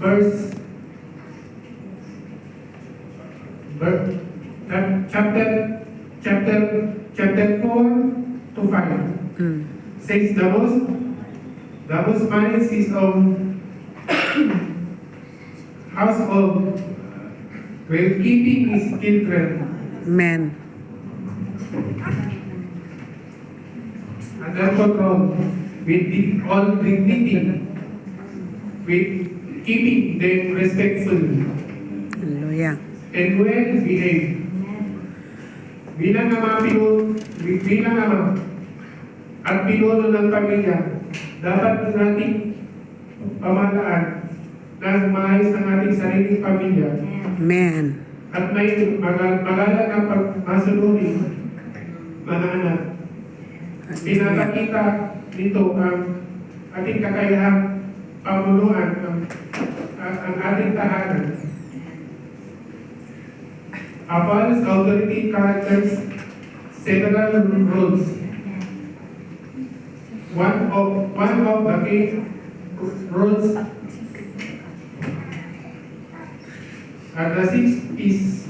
verse, ver- chapter 4 to 5 says the most manage his own household while keeping his children Amen. under control with all dignity, with keeping them respectful Hallelujah. and well behaved. Bilang ama at pinuno ng pamilya, dapat nating pamahalaan ng maayos ang ating sariling pamilya Amen. at may magalang ang pagmasunuri mga anak. Hallelujah. Pinapakita nito ang ating kakayahang pamunuan ang ating tahanan. Apollo's authority characters several roles. One of the key roles are the 6 P's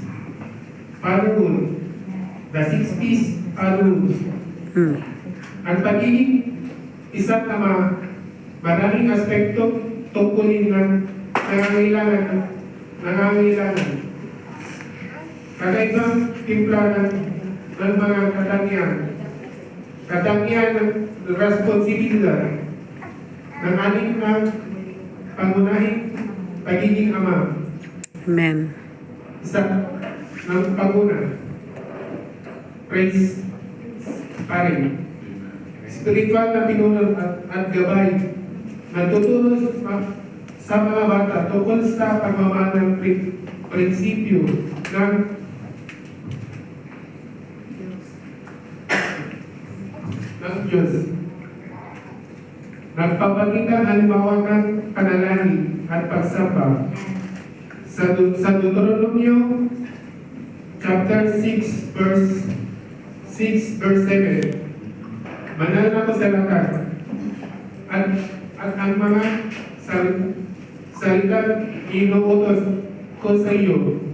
fatherhood. The 6 P's fatherhood. Ang pagiging isang ama, maraming aspekto tungkulin ng nangangailangan. Kakaibang timpla ng mga katangian ng responsibilidad ng ating pangunahing pagiging ama. Amen. Isa ng paguna, praise pare, spiritual na pinuno at gabay, nagtuturo sa mga bata tungkol sa pagmamahal ng prinsipyo ng Diyos. Nagpapakita halimbawa ng panalangin at pagsamba sa Deuteronomio chapter 6 verse 7. Manalangin ako sa lahat at ang mga salitang inuutos ko sa iyo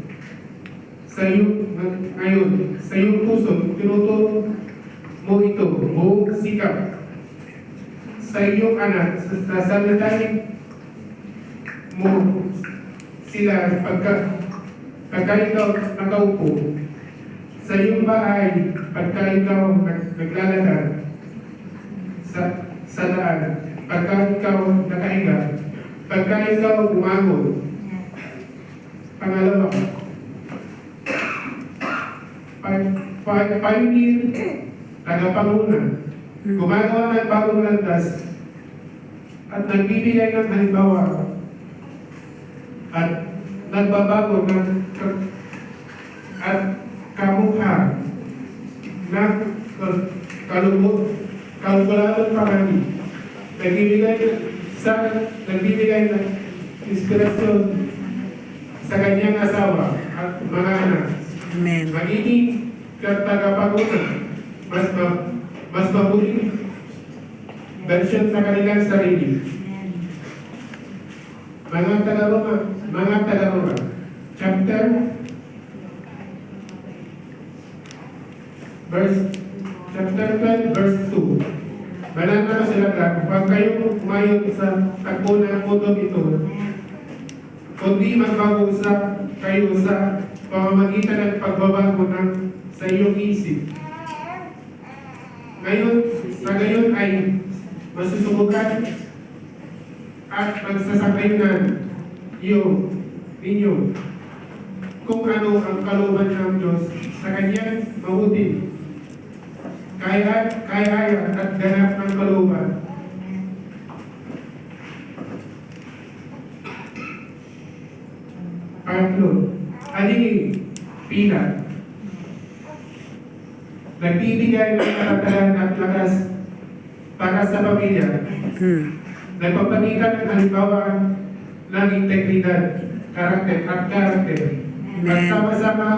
ngayon, sa iyong puso, tinuturo mo ito, buong sikap sa iyong anak, sa salitain mo sila pagka ikaw nakaupo sa iyong bahay, pagka ikaw naglalakad sa daan, pagka ikaw nakahinga, pagka ikaw umangon. Pangalawa, pioneer, tagapanguna, gumagawa ng bagong landas at nagbibigay ng halimbawa at nagbabago at kamukha ng kalkuladong pangani, nagbibigay ng inspirasyon sa kanyang asawa at mga anak. Amen. Magiging tagapanguna, mas mabuting version sa kanilang sarili. Mga taga-Roma, chapter 12, verse 2. Banal na sila ka, huwag kayong umayon sa takbo ng mundong ito, kundi magpag-usap kayo sa pamamagitan ng pagbabago sa iyong isip. Ngayon ay masusubukan at magsasakayunan ninyo kung ano ang kalooban ng Diyos sa kanyang mabuti, kaya at ganap ng kalooban. Pangatlo, aling pila, nagbibigay ng karapatan at lakas para sa pamilya. Nagpapakita ng halimbawa ng integridad, karakter. At sama-sama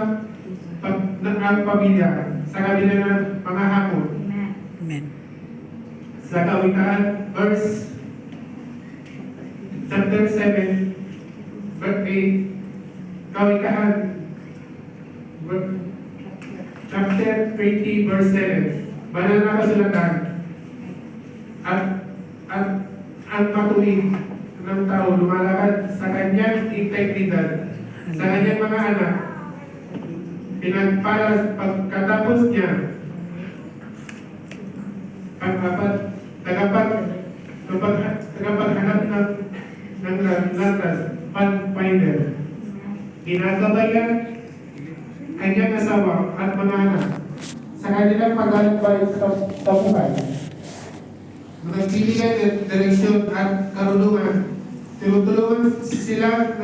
ang pamilya sa kabila ng mga hamon. Amen. Sa Kawikaan, chapter 7, Kawikahan, chapter 20, verse 7. Banal na kasulatan at ang patuwid ng tao lumalakad sa kanyang integridad, sa kanyang mga anak, pinagpala pagkatapos niya, pang-apat, tagapaghanap ng landas, pathfinder, ginagabayan kanyang asawa at mga anak sa kanilang paglalakbay sa buhay. Nagbibigay ng direksyon at karunungan. Tinutulungan sila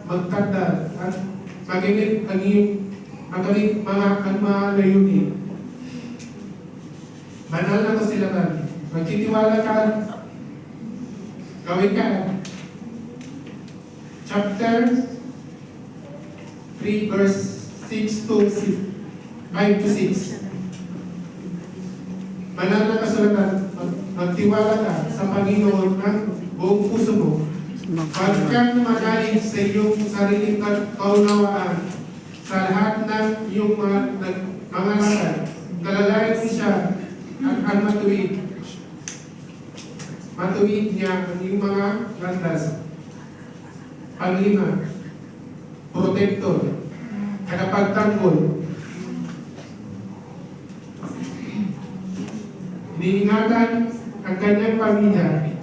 magkakda at magiging mga layunin. Banal na kasilatan. Magtitiwala ka, gawin ka. Chapter 3 verse 5 to 6. Banal na kasulatan, magtiwala ka sa Panginoon ng buong puso mo. Huwag kang magaling sa iyong sariling kaunawaan sa lahat ng iyong mga lakad. Kalalayan mo siya at ang matuwid. Matuwid niya ang iyong mga landas. Panglima, protector, tagapagtanggol. Iniingatan ang kanyang pamilya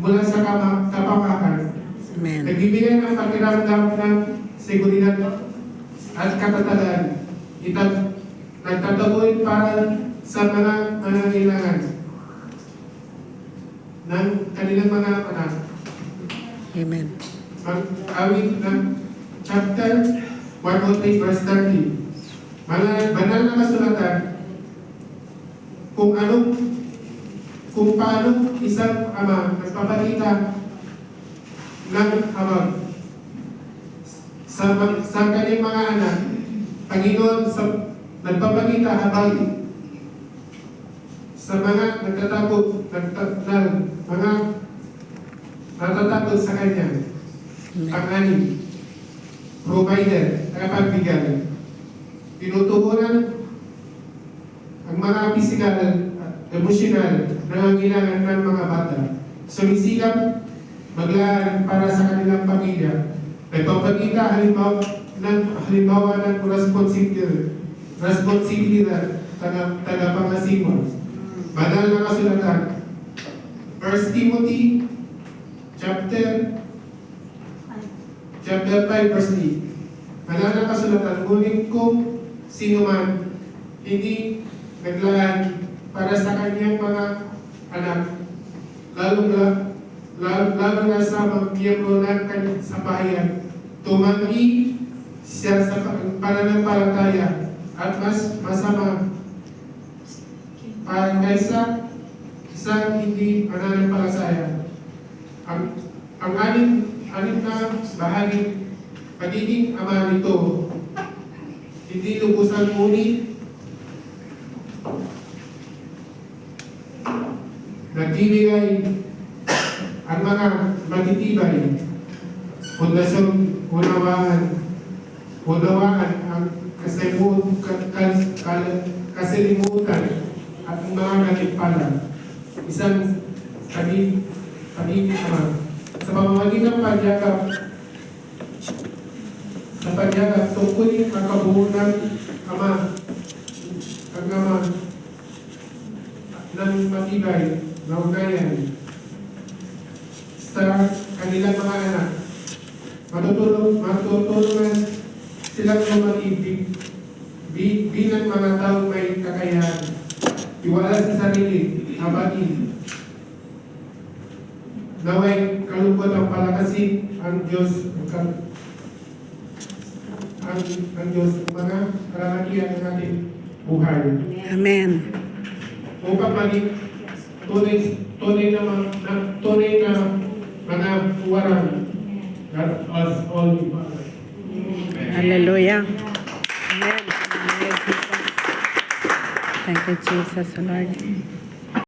mula sa kapamakan. Amen. Nagbibigay ng pakiramdam ng seguridad at katatagan. Nagtataguin para sa mga nangangailangan ng kanilang mga anak. Amen. Mag-awit ng chapter 103 verse 30. Banal na kasulatan kung paano isang ama nagpapakita ng habag sa kanyang mga anak. Panginoon nagpapakita habag sa mga mga natatakot sa kanya. Pang-anim, provider, tagapagbigay. Tinutugunan ang mga pisikal at emosyonal na nangangailangan ng mga bata. Sumisikap maglaan para sa kanilang pamilya. Nagpapakita halimbawa ng responsibilidad tagapangasiwa. Banal na kasulatan. 1 Timothy chapter 5 verse 8. Banal na kasulatan. Ngunit kung sino man hindi naglaan para sa kanyang mga anak, lalo na sa mga miyembro ng kanyang sambahayan, tumanggi siya sa pananampalataya at mas masama kaysa isang hindi pananampalataya. Ang anim na bahagi pagiging ama nito, hindi lubusan ngunit nagbibigay ang mga matitibay, pundasyon, unawaan ang kasalimutan at mga nagipala. Isang pagiging ama. Sa pamamagitan ng pagyakap, tungkulin ang kabuo ng ama, ang ama ng matibay na ugnayan sa kanilang mga anak. Matutulungan silang lumaki bilang mga taong may kakayahan. Iwala sa sarili, habagin. Naway kalungkot ang palakasin ang Diyos ang Diyos mga kalalakihan ng ating buhay. Amen. Upang maging tunay na mga uwaran. God us all. Hallelujah. Amen. Thank you, Jesus, Lord.